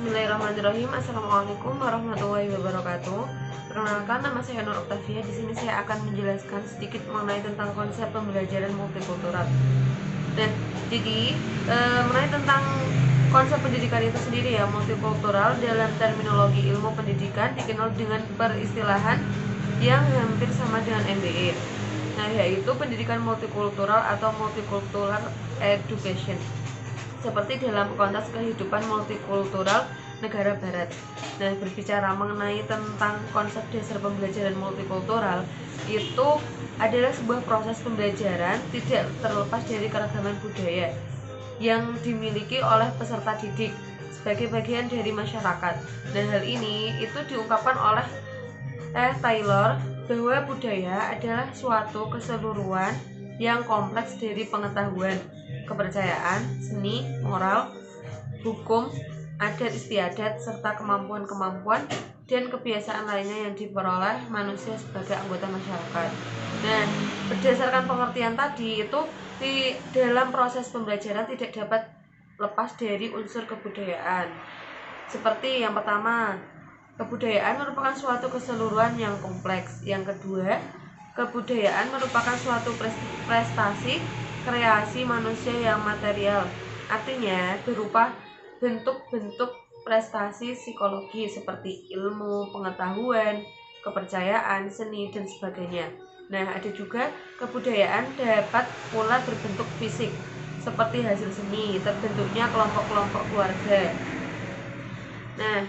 Bismillahirrahmanirrahim. Assalamualaikum warahmatullahi wabarakatuh. Perkenalkan, nama saya Nur Oktavia. Di sini saya akan menjelaskan sedikit mengenai tentang konsep pembelajaran multikultural. Nah, jadi mengenai tentang konsep pendidikan itu sendiri ya, multikultural dalam terminologi ilmu pendidikan dikenal dengan peristilahan yang hampir sama dengan MBA. Nah, yaitu pendidikan multikultural atau multicultural education, seperti dalam konteks kehidupan multikultural negara barat. Nah, berbicara mengenai tentang konsep dasar pembelajaran multikultural, itu adalah sebuah proses pembelajaran tidak terlepas dari keragaman budaya yang dimiliki oleh peserta didik sebagai bagian dari masyarakat. Dan hal ini itu diungkapkan oleh Taylor bahwa budaya adalah suatu keseluruhan yang kompleks dari pengetahuan, kepercayaan, seni, moral, hukum, adat istiadat, serta kemampuan-kemampuan dan kebiasaan lainnya yang diperoleh manusia sebagai anggota masyarakat. Nah, berdasarkan pengertian tadi itu, di dalam proses pembelajaran tidak dapat lepas dari unsur kebudayaan. Seperti yang pertama, kebudayaan merupakan suatu keseluruhan yang kompleks. Yang kedua, kebudayaan merupakan suatu prestasi kreasi manusia yang material, artinya berupa bentuk-bentuk prestasi psikologi seperti ilmu, pengetahuan, kepercayaan, seni, dan sebagainya. Nah, ada juga kebudayaan dapat pula berbentuk fisik seperti hasil seni, terbentuknya kelompok-kelompok keluarga. Nah,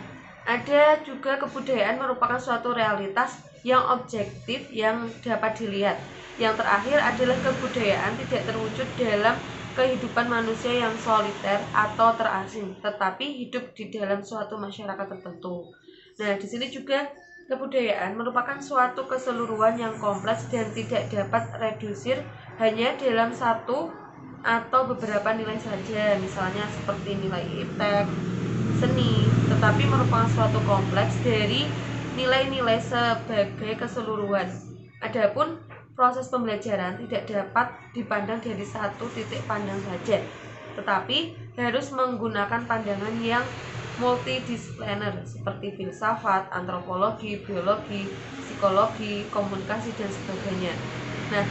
ada juga kebudayaan merupakan suatu realitas yang objektif yang dapat dilihat. Yang terakhir adalah kebudayaan tidak terwujud dalam kehidupan manusia yang soliter atau terasing, tetapi hidup di dalam suatu masyarakat tertentu. Nah, di sini juga kebudayaan merupakan suatu keseluruhan yang kompleks dan tidak dapat redusir hanya dalam satu atau beberapa nilai saja, misalnya seperti nilai iptek, seni, tetapi merupakan suatu kompleks dari nilai-nilai sebagai keseluruhan. Adapun proses pembelajaran tidak dapat dipandang dari satu titik pandang saja, tetapi harus menggunakan pandangan yang multidisipliner seperti filsafat, antropologi, biologi, psikologi, komunikasi, dan sebagainya. Nah,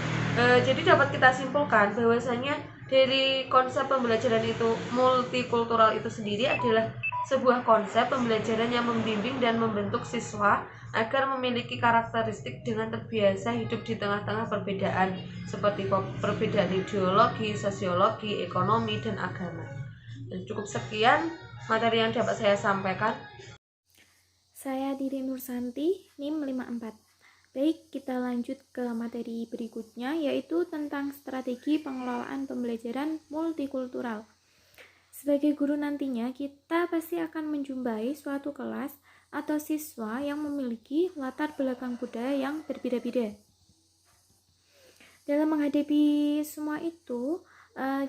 jadi dapat kita simpulkan bahwasanya dari konsep pembelajaran itu multikultural itu sendiri adalah sebuah konsep pembelajaran yang membimbing dan membentuk siswa agar memiliki karakteristik dengan terbiasa hidup di tengah-tengah perbedaan seperti perbedaan ideologi, sosiologi, ekonomi, dan agama. Dan cukup sekian materi yang dapat saya sampaikan. Saya Diri Nursanti, NIM 54. Baik, kita lanjut ke materi berikutnya, yaitu tentang strategi pengelolaan pembelajaran multikultural. Sebagai guru nantinya, kita pasti akan menjumpai suatu kelas atau siswa yang memiliki latar belakang budaya yang berbeda-beda. Dalam menghadapi semua itu,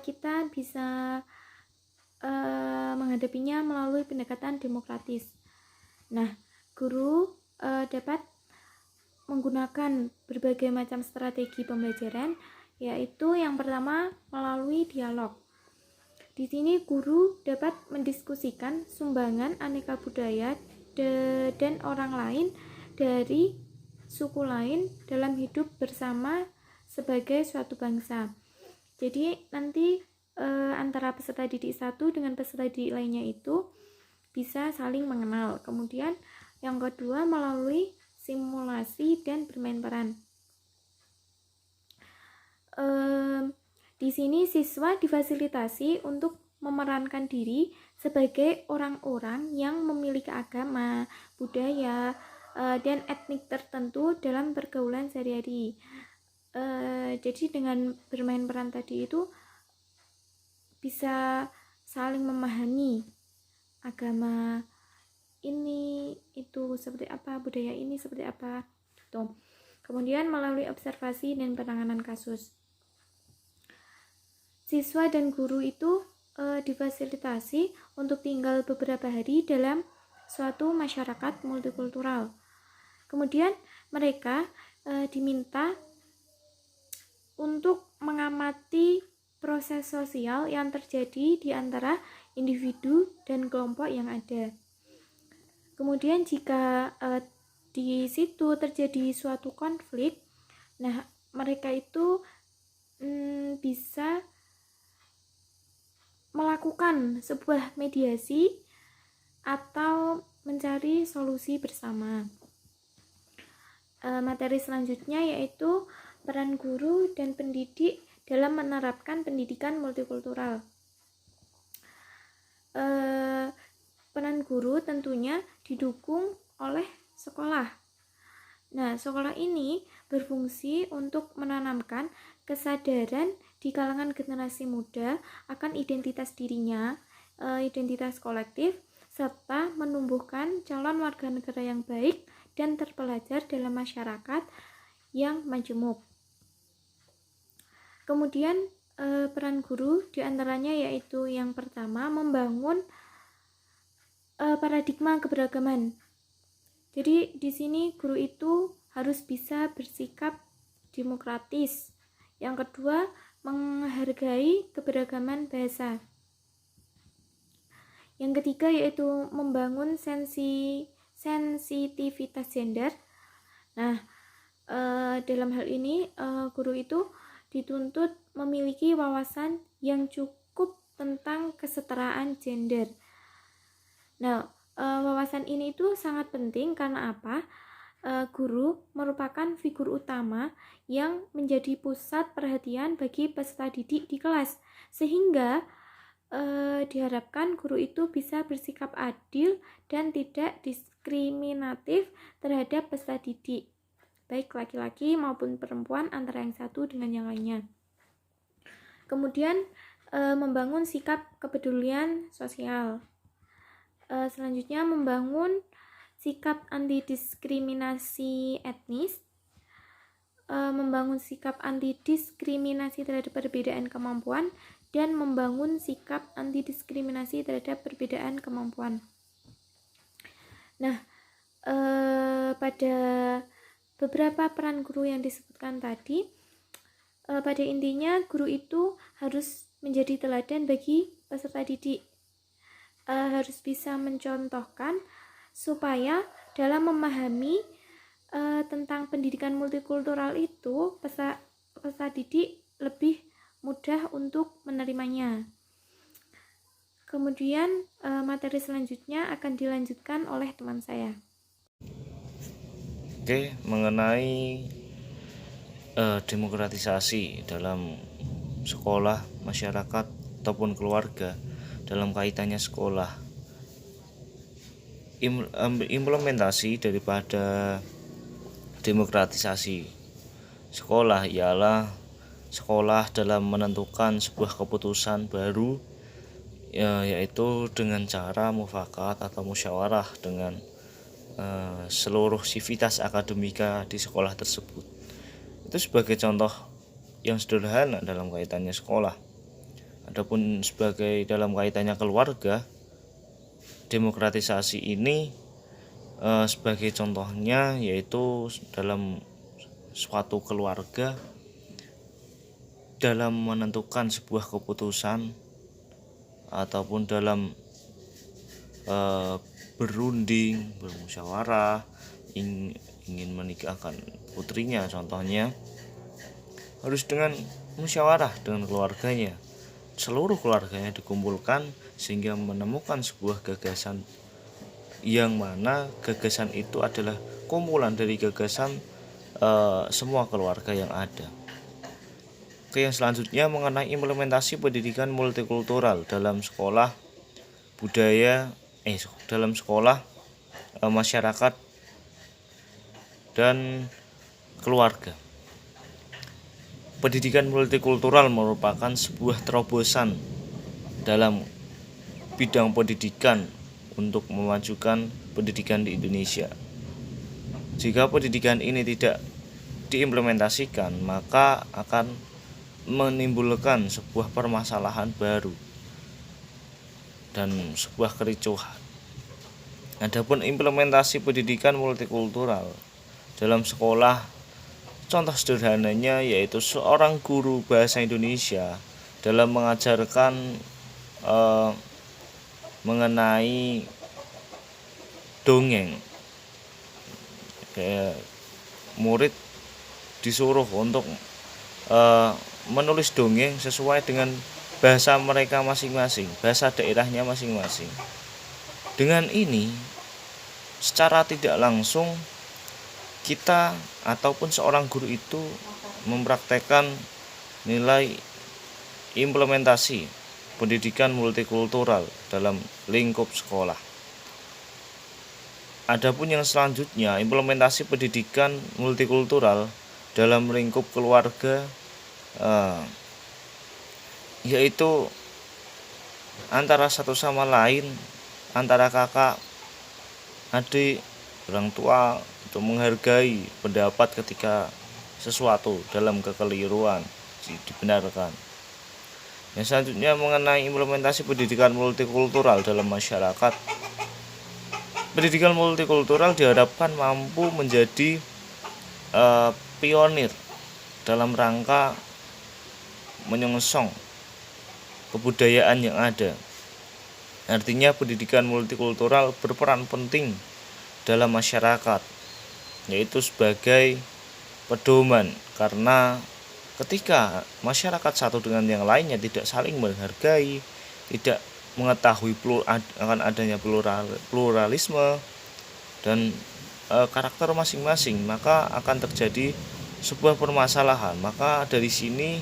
kita bisa menghadapinya melalui pendekatan demokratis. Nah, guru dapat menggunakan berbagai macam strategi pembelajaran, yaitu yang pertama melalui dialog. Di sini guru dapat mendiskusikan sumbangan aneka budaya dan orang lain dari suku lain dalam hidup bersama sebagai suatu bangsa. Jadi nanti antara peserta didik satu dengan peserta didik lainnya itu bisa saling mengenal. Kemudian yang kedua melalui simulasi dan bermain peran. Di sini siswa difasilitasi untuk memerankan diri sebagai orang-orang yang memiliki agama, budaya, dan etnik tertentu dalam pergaulan sehari-hari. Jadi dengan bermain peran tadi itu bisa saling memahami agama ini itu seperti apa, budaya ini seperti apa gitu. Kemudian melalui observasi dan penanganan kasus, siswa dan guru itu difasilitasi untuk tinggal beberapa hari dalam suatu masyarakat multikultural. Kemudian mereka diminta untuk mengamati proses sosial yang terjadi di antara individu dan kelompok yang ada. Kemudian jika di situ terjadi suatu konflik, nah mereka itu bisa melakukan sebuah mediasi atau mencari solusi bersama. Materi selanjutnya yaitu peran guru dan pendidik dalam menerapkan pendidikan multikultural. Peran guru tentunya didukung oleh sekolah. Nah, sekolah ini berfungsi untuk menanamkan kesadaran di kalangan generasi muda akan identitas dirinya, identitas kolektif, serta menumbuhkan calon warga negara yang baik dan terpelajar dalam masyarakat yang majemuk. Kemudian peran guru diantaranya yaitu yang pertama membangun paradigma keberagaman. Jadi di sini guru itu harus bisa bersikap demokratis. Yang kedua, menghargai keberagaman bahasa. Yang ketiga yaitu membangun sensitivitas gender. Nah, dalam hal ini guru itu dituntut memiliki wawasan yang cukup tentang kesetaraan gender. Nah, wawasan ini itu sangat penting karena apa? Guru merupakan figur utama yang menjadi pusat perhatian bagi peserta didik di kelas, sehingga diharapkan guru itu bisa bersikap adil dan tidak diskriminatif terhadap peserta didik, baik laki-laki maupun perempuan, antara yang satu dengan yang lainnya. Kemudian membangun sikap kepedulian sosial. Selanjutnya membangun sikap anti diskriminasi etnis, membangun sikap anti diskriminasi terhadap perbedaan kemampuan, dan membangun sikap anti diskriminasi terhadap perbedaan kemampuan. Nah, pada beberapa peran guru yang disebutkan tadi, pada intinya guru itu harus menjadi teladan bagi peserta didik, harus bisa mencontohkan supaya dalam memahami tentang pendidikan multikultural itu peserta didik lebih mudah untuk menerimanya. Kemudian materi selanjutnya akan dilanjutkan oleh teman saya. Oke, mengenai demokratisasi dalam sekolah, masyarakat ataupun keluarga dalam kaitannya sekolah. Implementasi daripada demokratisasi sekolah ialah sekolah dalam menentukan sebuah keputusan baru, yaitu dengan cara mufakat atau musyawarah dengan seluruh sivitas akademika di sekolah tersebut. Itu sebagai contoh yang sederhana dalam kaitannya sekolah. Adapun sebagai dalam kaitannya keluarga, demokratisasi ini sebagai contohnya yaitu dalam suatu keluarga dalam menentukan sebuah keputusan ataupun dalam berunding, bermusyawarah ingin menikahkan putrinya, contohnya harus dengan musyawarah dengan keluarganya. Seluruh keluarganya dikumpulkan sehingga menemukan sebuah gagasan yang mana gagasan itu adalah kumpulan dari gagasan semua keluarga yang ada. Oke, yang selanjutnya mengenai implementasi pendidikan multikultural dalam sekolah dalam sekolah, masyarakat dan keluarga. Pendidikan multikultural merupakan sebuah terobosan dalam bidang pendidikan untuk memajukan pendidikan di Indonesia. Jika pendidikan ini tidak diimplementasikan, maka akan menimbulkan sebuah permasalahan baru dan sebuah kericuhan. Adapun implementasi pendidikan multikultural dalam sekolah, contoh sederhananya yaitu seorang guru bahasa Indonesia dalam mengajarkan mengenai dongeng. Kayak murid disuruh untuk menulis dongeng sesuai dengan bahasa mereka masing-masing, bahasa daerahnya masing-masing. Dengan ini secara tidak langsung kita ataupun seorang guru itu mempraktekkan nilai implementasi pendidikan multikultural dalam lingkup sekolah. Adapun yang selanjutnya, implementasi pendidikan multikultural dalam lingkup keluarga, yaitu antara satu sama lain, antara kakak, adik, orang tua untuk menghargai pendapat ketika sesuatu dalam kekeliruan dibenarkan. Yang selanjutnya mengenai implementasi pendidikan multikultural dalam masyarakat. Pendidikan multikultural diharapkan mampu menjadi pionir dalam rangka menyongsong kebudayaan yang ada. Artinya pendidikan multikultural berperan penting dalam masyarakat, yaitu sebagai pedoman, karena ketika masyarakat satu dengan yang lainnya tidak saling menghargai, tidak mengetahui akan adanya pluralisme dan karakter masing-masing, maka akan terjadi sebuah permasalahan. Maka dari sini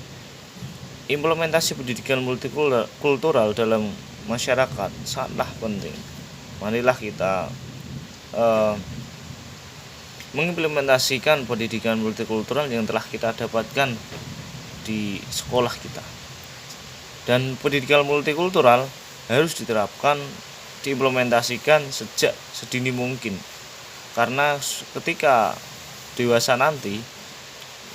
implementasi pendidikan multikultural dalam masyarakat sangatlah penting. Marilah kita mengimplementasikan pendidikan multikultural yang telah kita dapatkan di sekolah kita. Dan pendidikan multikultural harus diterapkan, diimplementasikan sejak sedini mungkin, karena ketika dewasa nanti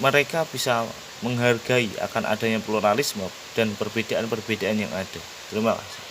mereka bisa menghargai akan adanya pluralisme dan perbedaan-perbedaan yang ada. Terima kasih.